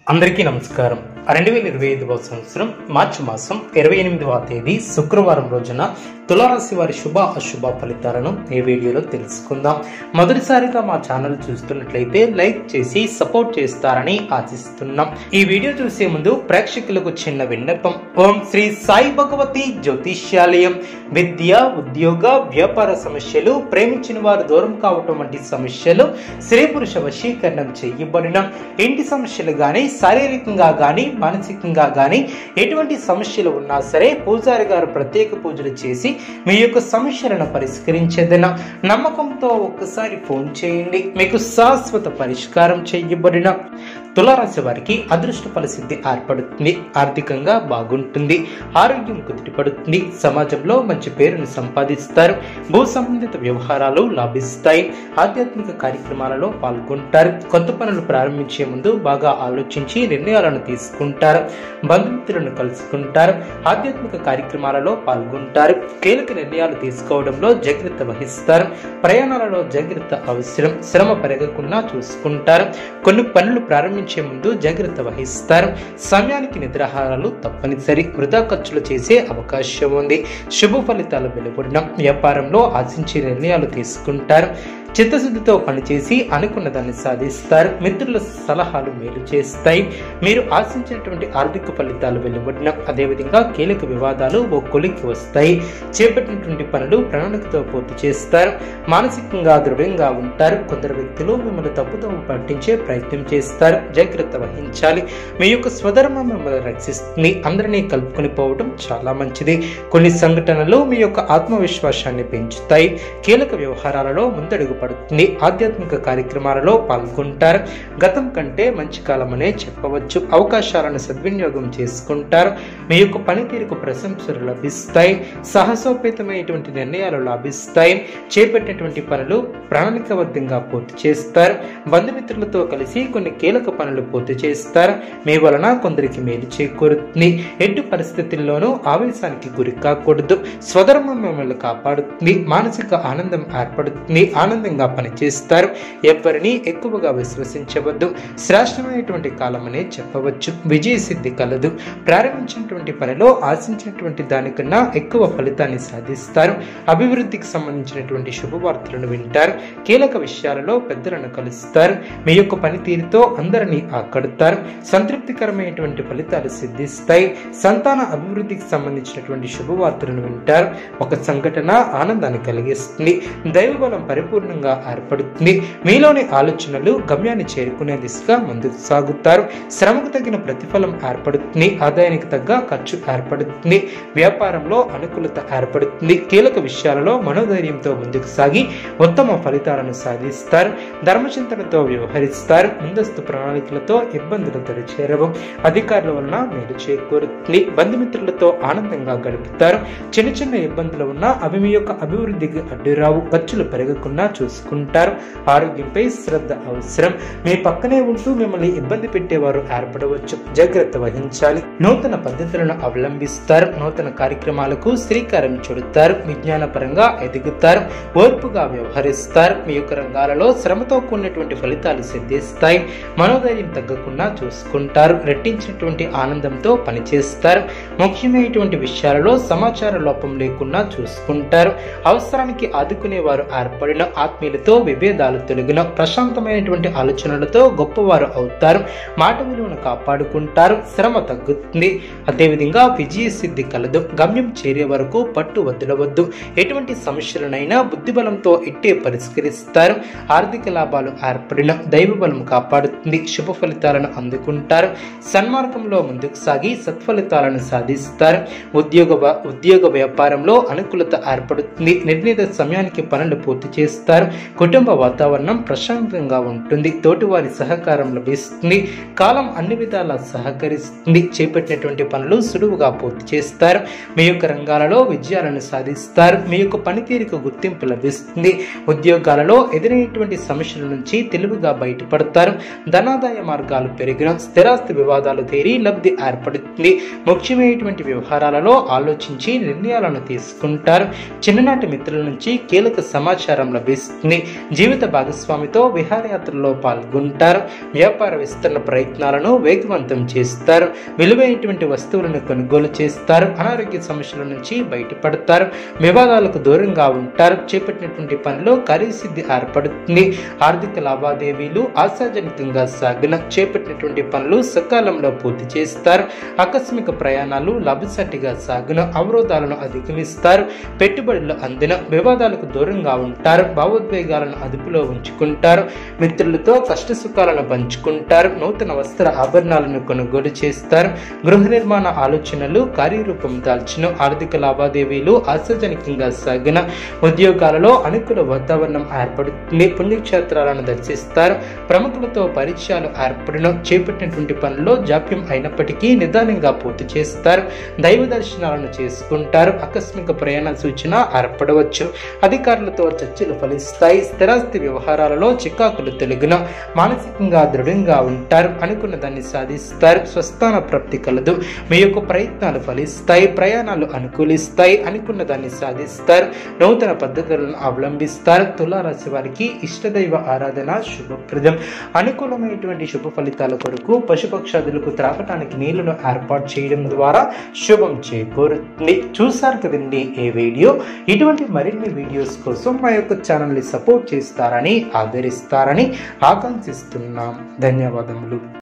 అందరికీ నమస్కారం. 2025వ సంవత్సరం మార్చి మాసం 28వ తేదీ శుక్రవారం రోజున తులారాశి వారి శుభ అశుభ ఫలితాలను ఈ వీడియోలో తెలుసుకుందాం. మొదటిసారిగా మా ఛానల్ చూస్తున్నట్లయితే లైక్ చేసి సపోర్ట్ చేస్తారని ఆశిస్తున్నాం. ఈ వీడియో చూసే ముందు ప్రేక్షకులకు చిన్న విన్నపం. ఓం శ్రీ సాయి భగవతి జ్యోతిష్యాలయం విద్య, ఉద్యోగ, వ్యాపార సమస్యలు, ప్రేమించిన వారు దూరం కావటం వంటి సమస్యలు, స్త్రీ పురుష వశీకరణం చేయబడిన ఇంటి సమస్యలు గాని, శారీరకంగా గాని, మానసికంగా గాని ఎటువంటి సమస్యలు ఉన్నా సరే పూజారి గారు ప్రత్యేక పూజలు చేసి మీ యొక్క సమస్యలను పరిష్కరించేదన నమ్మకంతో ఒక్కసారి ఫోన్ చేయండి. మీకు శాశ్వత పరిష్కారం చేయబడిన తులారాశి వారికి అదృష్ట ఫలసిద్ధి ఏర్పడుతుంది. ఆర్థికంగా బాగుంటుంది. ఆరోగ్యం కుదిరిపడుతుంది. సమాజంలో మంచి పేరును సంపాదిస్తారు. భూ సంబంధిత వ్యవహారాలు లాభిస్తాయి. ఆధ్యాత్మిక కార్యక్రమాలలో పాల్గొంటారు. కొత్త పనులు ప్రారంభించే ముందు బాగా ఆలోచించి నిర్ణయాలను తీసుకుంటారు. బంధుమిత్రులను కలుసుకుంటారు. ఆధ్యాత్మిక కార్యక్రమాలలో పాల్గొంటారు. కీలక నిర్ణయాలు తీసుకోవడంలో జాగ్రత్త వహిస్తారు. ప్రయాణాలలో జాగ్రత్త అవసరం. శ్రమ పెరగకుండా చూసుకుంటారు. కొన్ని పనులు ప్రారంభించే ముందు జాగ్రత్త వహిస్తారు. సమయానికి నిద్రాహారాలు తప్పనిసరి. వృధా ఖర్చులు చేసే అవకాశం ఉంది. శుభ ఫలితాలు వెలువడిన వ్యాపారంలో ఆశించే నిర్ణయాలు తీసుకుంటారు. చిత్తశుద్ధితో పనిచేసి అనుకున్న దాన్ని సాధిస్తారు. మిత్రుల సలహాలు మేలు చేస్తాయి. మీరు ఆశించినటువంటి ఆర్థిక ఫలితాలు వెలువడిన అదేవిధంగా కీలక వివాదాలు ఓ కొలికి వస్తాయి. చేపట్టినటువంటి పనులు ప్రణాళికతో పూర్తి చేస్తారు. మానసికంగా దృఢంగా ఉంటారు. కొందరు వ్యక్తులు మిమ్మల్ని తప్పుదోవ పట్టించే ప్రయత్నం చేస్తారు. జాగ్రత్త వహించాలి. మీ యొక్క స్వధర్మం మిమ్మల్ని రక్షిస్తుంది. అందరినీ కలుపుకొని పోవడం చాలా మంచిది. కొన్ని సంఘటనలు మీ యొక్క ఆత్మవిశ్వాసాన్ని పెంచుతాయి. కీలక వ్యవహారాలలో ముందడుగు పడుతుంది. ఆధ్యాత్మిక కార్యక్రమాలలో పాల్గొంటారు. గతం కంటే మంచి కాలమనే చెప్పవచ్చు. అవకాశాలను సద్వినియోగం చేసుకుంటారు. మీ యొక్క పనితీరుకు ప్రశంసలు లభిస్తాయి. సాహసోపేతమైనటువంటి నిర్ణయాలు లాభిస్తాయి. చేపట్టినటువంటి పనులు ప్రణాళికబద్ధంగా పూర్తి చేస్తారు. బంధుమిత్రులతో కలిసి కొన్ని కీలక పనులు పూర్తి చేస్తారు. మీ వలన కొందరికి మేలు చేకూరుతుంది. ఎట్టి పరిస్థితుల్లోనూ ఆవేశానికి గురి కాకూడదు. స్వధర్మం మిమ్మల్ని కాపాడుతుంది. మానసిక ఆనందం ఏర్పడుతుంది. ఆనందంగా పనిచేస్తారు. ఎవరిని ఎక్కువగా విశ్వసించవద్దు. శ్రేష్టమైనటువంటి కాలమనే చెప్పవచ్చు. విజయ సిద్ధి కలదు. ప్రారంభించినటువంటి పనిలో ఆశించినటువంటి దానికన్నా ఎక్కువ ఫలితాన్ని సాధిస్తారు. అభివృద్ధికి సంబంధించినటువంటి శుభవార్తలను వింటారు. కీలక విషయాలలో పెద్దలను కలుస్తారు. మీ యొక్క పనితీరుతో అందరినీ ఆకడతారు. సంతృప్తికరమైనటువంటి ఫలితాలు సిద్ధిస్తాయి. సంతాన అభివృద్ధికి సంబంధించినటువంటి శుభవార్తలను వింటారు. ఒక సంఘటన ఆనందాన్ని కలిగిస్తుంది. దైవబలం పరిపూర్ణంగా ఏర్పడుతుంది. మీలోని ఆలోచనలు గమ్యాన్ని చేరుకునే దిశగా ముందుకు సాగుతారు. శ్రమకు తగిన ప్రతిఫలం ఏర్పడుతుంది. ఆదాయానికి తగ్గ ఖర్చు ఏర్పడుతుంది. వ్యాపారంలో అనుకూలత ఏర్పడుతుంది. కీలక విషయాలలో మనోధైర్యంతో ముందుకు సాగి ఉత్తమ ఫలితాలను సాధిస్తారు. ధర్మచింతనతో వ్యవహరిస్తారు. ముందస్తు ప్రణాళికలతో ఇబ్బందులు తడిచేరవు. అధికారుల వలన మేలు చేకూరుతుంది. బంధుమిత్రులతో ఆనందంగా గడుపుతారు. చిన్న చిన్న ఇబ్బందులు ఉన్నా అవి మీ యొక్క అభివృద్ధికి అడ్డురావు. ఖర్చులు పెరగకుండా చూసుకుంటారు. ఆరోగ్యంపై శ్రద్ధ అవసరం. మీ పక్కనే ఉంటూ మిమ్మల్ని ఇబ్బంది పెట్టేవారు ఏర్పడవచ్చు. జాగ్రత్త వహించాలి. నూతన పద్ధతులను అవలంబిస్తారు. నూతన కార్యక్రమాలకు శ్రీకారం చుడతారు. విజ్ఞాన పరంగా ఎదుగుతారు. ఓర్పుగా వ్యవహరిస్తారు. మీ యొక్క రంగాలలో శ్రమతో కూడినటువంటి ఫలితాలు సిద్ధిస్తాయి. మనోధైర్యం తగ్గకుండా చూసుకుంటారు. రెట్టించినటువంటి ఆనందంతో పనిచేస్తారు. ముఖ్యమైనటువంటి విషయాలలో సమాచార లోపం లేకుండా చూసుకుంటారు. అవసరానికి ఆదుకునేవారు ఏర్పడిన ఆత్మీయులతో విభేదాలు తొలగిన ప్రశాంతమైనటువంటి ఆలోచనలతో గొప్పవారు అవుతారు. మాట విలువను కాపాడుకుంటారు. శ్రమ తగ్గుతుంది. అదేవిధంగా విజయ సిద్ధి కలదు. గమ్యం చేరే వరకు పట్టు వదలవద్దు. ఎటువంటి సమస్యలనైనా బుద్ధిబలంతో ఇట్టే పరిష్కరిస్తారు. ఆర్థిక లాభాలు ఏర్పడిన దైవబలం కాపాడుతుంది. శుభ ఫలితాలను అందుకుంటారు. సన్మార్గంలో ముందుకు సాగి సత్ఫలితాలను సాధిస్తారు. ఉద్యోగ వ్యాపారంలో అనుకూలత ఏర్పడుతుంది. నిర్ణీత సమయానికి పనులు పూర్తి చేస్తారు. కుటుంబ వాతావరణం ప్రశాంతంగా ఉంటుంది. తోటివారి సహకారం లభిస్తుంది. కాలం అన్ని విధాలా సహకరిస్తుంది. చేపట్టినటువంటి పనులు సులువుగా పూర్తి చేస్తారు. మీ యొక్క రంగాలలో విజయాలను సాధిస్తారు. మీ యొక్క పనితీరుకు గుర్తింపు లభిస్తుంది. ఉద్యోగాలలో ఎదురైనటువంటి సమస్యల నుంచి తెలివిగా బయటపడతారు. ధనాదాయ మార్గాలు పెరిగిన స్థిరాస్తి వివాదాలు తీరి లబ్ధి ఏర్పడుతుంది. ముఖ్యమైనటువంటి వ్యవహారాలలో ఆలోచించి నిర్ణయాలను తీసుకుంటారు. చిన్ననాటి మిత్రుల నుంచి కీలక సమాచారం లభిస్తుంది. లభిస్తుంది. జీవిత భాగస్వామితో విహారయాత్రలో పాల్గొంటారు. వ్యాపార విస్తరణ ప్రయత్నాలను వేగవంతం చేస్తారు. విలువైనటువంటి వస్తువులను కొనుగోలు చేస్తారు. అనారోగ్య సమస్యల నుంచి బయటపడతారు. వివాదాలకు దూరంగా ఉంటారు. చేపట్టినటువంటి పనిలో కార్యసిద్ధి ఏర్పడుతుంది. ఆర్థిక లావాదేవీలు ఆశాజనకంగా సాగిన చేపట్టినటువంటి పనులు సకాలంలో పూర్తి చేస్తారు. ఆకస్మిక ప్రయాణాలు లాభసాటిగా సాగిన అవరోధాలను అధిగమిస్తారు. పెట్టుబడులు అందిన వివాదాలకు దూరంగా ఉంటారు. భావోద్వేగాలను అదుపులో ఉంచుకుంటారు. మిత్రులతో కష్ట సుఖాలను పంచుకుంటారు. నూతన వస్త్ర ఆభరణాలను కొనుగోలు చేస్తారు. గృహ నిర్మాణ ఆలోచనలు కార్యరూపం దాల్చిన ఆర్థిక లావాదేవీలు ఆశాజనకంగా సాగిన ఉద్యోగాలలో అనుకూల వాతావరణం ఏర్పడుతుంది. పుణ్యక్షేత్రాలను దర్శిస్తారు. ప్రముఖులతో పరిచయాలు ఏర్పడిన చేపట్టినటువంటి పనుల్లో జాప్యం అయినప్పటికీ నిదానంగా పూర్తి చేస్తారు. దైవ దర్శనాలను చేసుకుంటారు. ఆకస్మిక ప్రయాణ సూచన ఏర్పడవచ్చు. అధికారులతో చర్చలు ఫలిస్తాయి. స్థిరాస్తి వ్యవహారాలలో చికాకులు తొలగిన మానసికంగా దృఢంగా ఉంటారు. అనుకున్న దాన్ని సాధిస్తారు. స్వస్థాన ప్రాప్తి కలదు. మీ యొక్క ప్రయత్నాలు ఫలిస్తాయి. ప్రయాణాలు అనుకూలిస్తాయి. అనుకున్న దాన్ని సాధిస్తారు. నూతన పద్ధతులను అవలంబిస్తారు. తులారాశి వారికి ఇష్టదైవ ఆరాధన శుభప్రదం. అనుకూలమైనటువంటి శుభ ఫలితాల కొరకు పశుపక్షాదులకు త్రాగటానికి నీళ్లను ఏర్పాటు చేయడం ద్వారా శుభం చేకూరుతుంది. చూసారు కదండి ఈ వీడియో. ఇటువంటి మరిన్ని వీడియోస్ కోసం మా యొక్క ఛానల్ని సపోర్ట్ చేస్తారని ఆదరిస్తారని ఆకాంక్షిస్తున్నాం. ధన్యవాదములు.